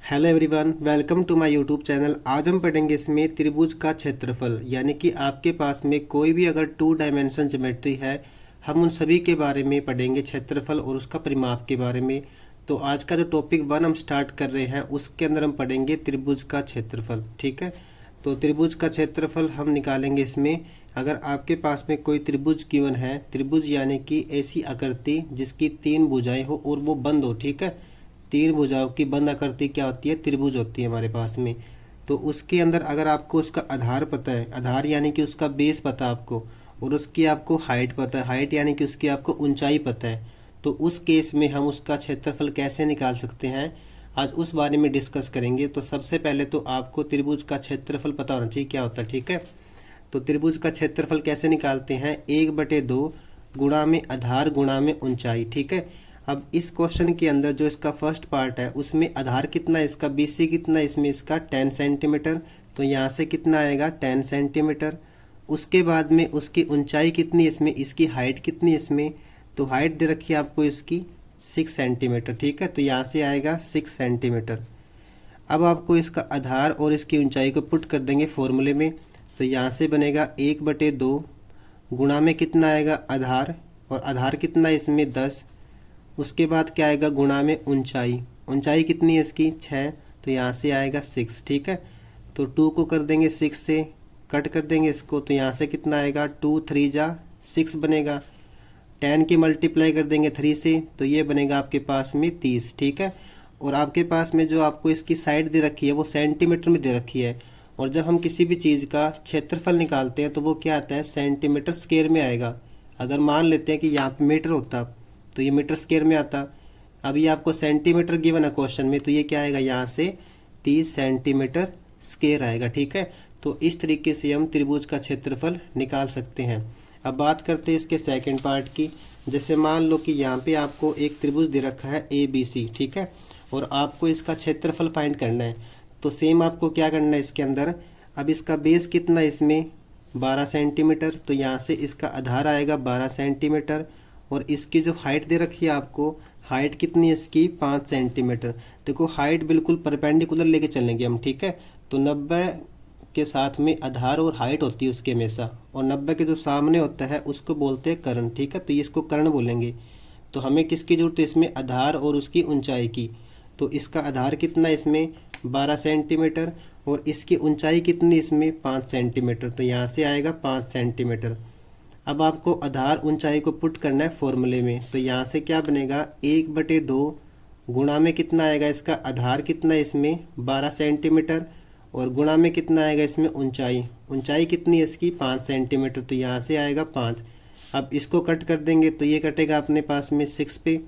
Hello everyone, welcome to my YouTube channel. आज हम पढ़ेंगे इसमें त्रिभुज का क्षेत्रफल, यानी कि आपके पास में कोई भी अगर टू डायमेंशन ज्योमेट्री है, हम उन सभी के बारे में पढ़ेंगे, क्षेत्रफल और उसका परिमाप के बारे में। तो आज का जो टॉपिक 1 हम स्टार्ट कर रहे हैं, उसके अंदर हम पढ़ेंगे त्रिभुज का क्षेत्रफल। ठीक है, तो त्रिभुज का क्षेत्रफल हम निकालेंगे इसमें। अगर आपके पास में कोई त्रिभुज गिवन है, त्रिभुज यानी कि ऐसी आकृति जिसकी 3 भुजाएं हो और वो बंद हो। ठीक है, 3 भुजाओं की बंद आकृति क्या होती है? त्रिभुज होती है हमारे पास में। तो उसके अंदर अगर आपको उसका आधार पता है, आधार यानी कि उसका बेस पता है आपको, और उसकी आपको हाइट पता है, हाइट यानी कि उसकी आपको ऊंचाई पता है, तो उस केस में हम उसका क्षेत्रफल कैसे निकाल सकते हैं, आज उस बारे में डिस्कस करेंगे। तो सबसे पहले तो आपको त्रिभुज का क्षेत्रफल पता होना चाहिए क्या होता है। ठीक है, तो त्रिभुज का क्षेत्रफल कैसे निकालते हैं? 1/2 गुणा में आधार गुणा में ऊंचाई। ठीक है, अब इस क्वेश्चन के अंदर जो इसका फर्स्ट पार्ट है उसमें आधार कितना है इसका, BC कितना है इसमें इसका 10 सेंटीमीटर, तो यहाँ से कितना आएगा 10 सेंटीमीटर। उसके बाद में उसकी ऊंचाई कितनी इसमें, इसकी हाइट कितनी इसमें, तो हाइट दे रखी है आपको इसकी 6 सेंटीमीटर। ठीक है, तो यहाँ से आएगा 6 सेंटीमीटर। अब आपको इसका आधार और इसकी ऊंचाई को पुट कर देंगे फॉर्मूले में, तो यहाँ से बनेगा 1/2 गुणा में कितना आएगा आधार, और आधार कितना है इसमें 10। उसके बाद क्या आएगा गुणा में ऊंचाई, ऊंचाई कितनी है इसकी 6, तो यहाँ से आएगा 6। ठीक है, तो 2 को कर देंगे 6 से, कट कर देंगे इसको, तो यहाँ से कितना आएगा 2 3 जा 6 बनेगा। 10 की मल्टीप्लाई कर देंगे 3 से, तो ये बनेगा आपके पास में 30। ठीक है, और आपके पास में जो आपको इसकी साइड दे रखी है वो सेंटीमीटर में दे रखी है, और जब हम किसी भी चीज़ का क्षेत्रफल निकालते हैं तो वो क्या आता है सेंटीमीटर स्क्वायर में आएगा। अगर मान लेते हैं कि यहाँ पे मीटर होता तो ये मीटर स्क्वायर में आता। अभी आपको सेंटीमीटर गिवन है क्वेश्चन में, तो ये क्या आएगा यहाँ से 30 सेंटीमीटर स्क्वायर आएगा। ठीक है, तो इस तरीके से हम त्रिभुज का क्षेत्रफल निकाल सकते हैं। अब बात करते हैं इसके सेकंड पार्ट की। जैसे मान लो कि यहाँ पे आपको एक त्रिभुज दे रखा है ABC। ठीक है, और आपको इसका क्षेत्रफल फाइंड करना है, तो सेम आपको क्या करना है इसके अंदर। अब इसका बेस कितना है इसमें 12 सेंटीमीटर, तो यहाँ से इसका आधार आएगा 12 सेंटीमीटर, और इसकी जो हाइट दे रखी है आपको, हाइट कितनी है इसकी 5 सेंटीमीटर। देखो हाइट बिल्कुल परपेंडिकुलर लेके चलेंगे हम। ठीक है, तो 90 के साथ में आधार और हाइट होती है उसके हमेशा, और 90 के जो सामने होता है उसको बोलते हैं कर्ण। ठीक है, तो ये इसको कर्ण बोलेंगे। तो हमें किसकी जरूरत है इसमें, आधार और उसकी ऊंचाई की। तो इसका आधार कितना है इसमें 12 सेंटीमीटर, और इसकी ऊंचाई कितनी इसमें 5 सेंटीमीटर, तो यहाँ से आएगा 5 सेंटीमीटर। अब आपको आधार ऊंचाई को पुट करना है फॉर्मूले में, तो यहाँ से क्या बनेगा 1/2 गुणा में कितना आएगा इसका आधार कितना है इसमें 12 सेंटीमीटर, और गुणा में कितना आएगा इसमें ऊंचाई, ऊंचाई कितनी है इसकी 5 सेंटीमीटर, तो यहाँ से आएगा 5। अब इसको कट कर देंगे तो ये कटेगा अपने पास में 6 पे,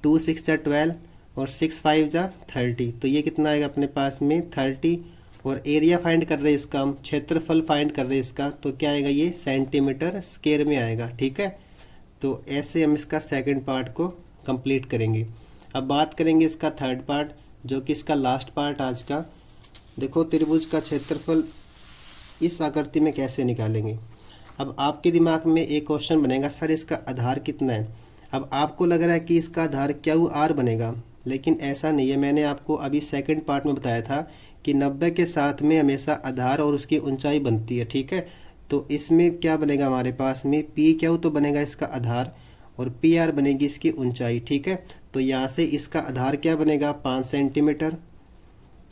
2 6 जा 12 और 6 5 जा 30, तो ये कितना आएगा अपने पास में 30। और एरिया फाइंड कर रहे हैं इसका, हम क्षेत्रफल फाइंड कर रहे हैं इसका, तो क्या आएगा ये सेंटीमीटर स्क्वायर में आएगा। ठीक है, तो ऐसे हम इसका सेकंड पार्ट को कंप्लीट करेंगे। अब बात करेंगे इसका थर्ड पार्ट, जो कि इसका लास्ट पार्ट आज का। देखो त्रिभुज का क्षेत्रफल इस आकृति में कैसे निकालेंगे। अब आपके दिमाग में एक क्वेश्चन बनेगा, सर इसका आधार कितना है। अब आपको लग रहा है कि इसका आधार QR बनेगा, लेकिन ऐसा नहीं है। मैंने आपको अभी सेकंड पार्ट में बताया था कि 90 के साथ में हमेशा आधार और उसकी ऊंचाई बनती है। ठीक है, तो इसमें क्या बनेगा हमारे पास में PQ तो बनेगा इसका आधार, और PR बनेगी इसकी ऊंचाई। ठीक है, तो यहाँ से इसका आधार क्या बनेगा 5 सेंटीमीटर,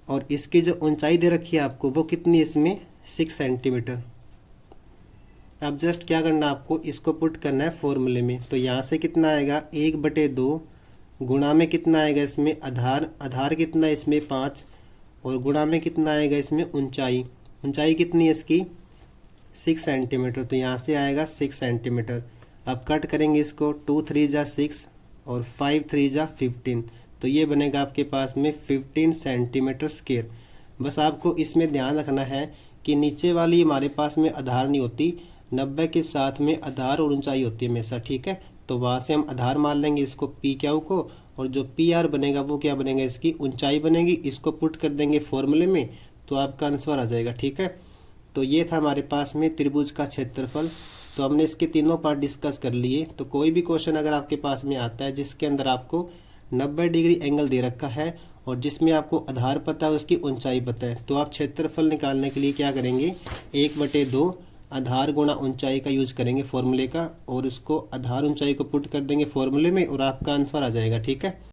और इसकी जो ऊंचाई दे रखी है आपको वो कितनी इसमें 6 सेंटीमीटर। अब जस्ट क्या करना आपको, इसको पुट करना है फॉर्मूले में, तो यहाँ से कितना आएगा 1/2 गुणा में कितना आएगा इसमें आधार, आधार कितना है इसमें 5, और गुणा में कितना आएगा इसमें ऊंचाई, ऊंचाई कितनी है इसकी 6 सेंटीमीटर, तो यहाँ से आएगा 6 सेंटीमीटर। अब कट करेंगे इसको, 2 3 जा 6 और 5 3 जा 15, तो ये बनेगा आपके पास में 15 सेंटीमीटर स्क्वायर। बस आपको इसमें ध्यान रखना है कि नीचे वाली हमारे पास में आधार नहीं होती, 90 के साथ में आधार और ऊंचाई होती है हमेशा। ठीक है, तो वहाँ से हम आधार मान लेंगे इसको PQ को, और जो PR बनेगा वो क्या बनेगा इसकी ऊंचाई बनेगी। इसको पुट कर देंगे फॉर्मूले में, तो आपका आंसर आ जाएगा। ठीक है, तो ये था हमारे पास में त्रिभुज का क्षेत्रफल। तो हमने इसके तीनों पार्ट डिस्कस कर लिए। तो कोई भी क्वेश्चन अगर आपके पास में आता है जिसके अंदर आपको 90 डिग्री एंगल दे रखा है और जिसमें आपको आधार पता है उसकी ऊंचाई पता है। तो आप क्षेत्रफल निकालने के लिए क्या करेंगे, 1/2 आधार गुणा ऊंचाई का यूज करेंगे फॉर्मूले का, और उसको आधार ऊंचाई को पुट कर देंगे फॉर्मूले में और आपका आंसर आ जाएगा। ठीक है।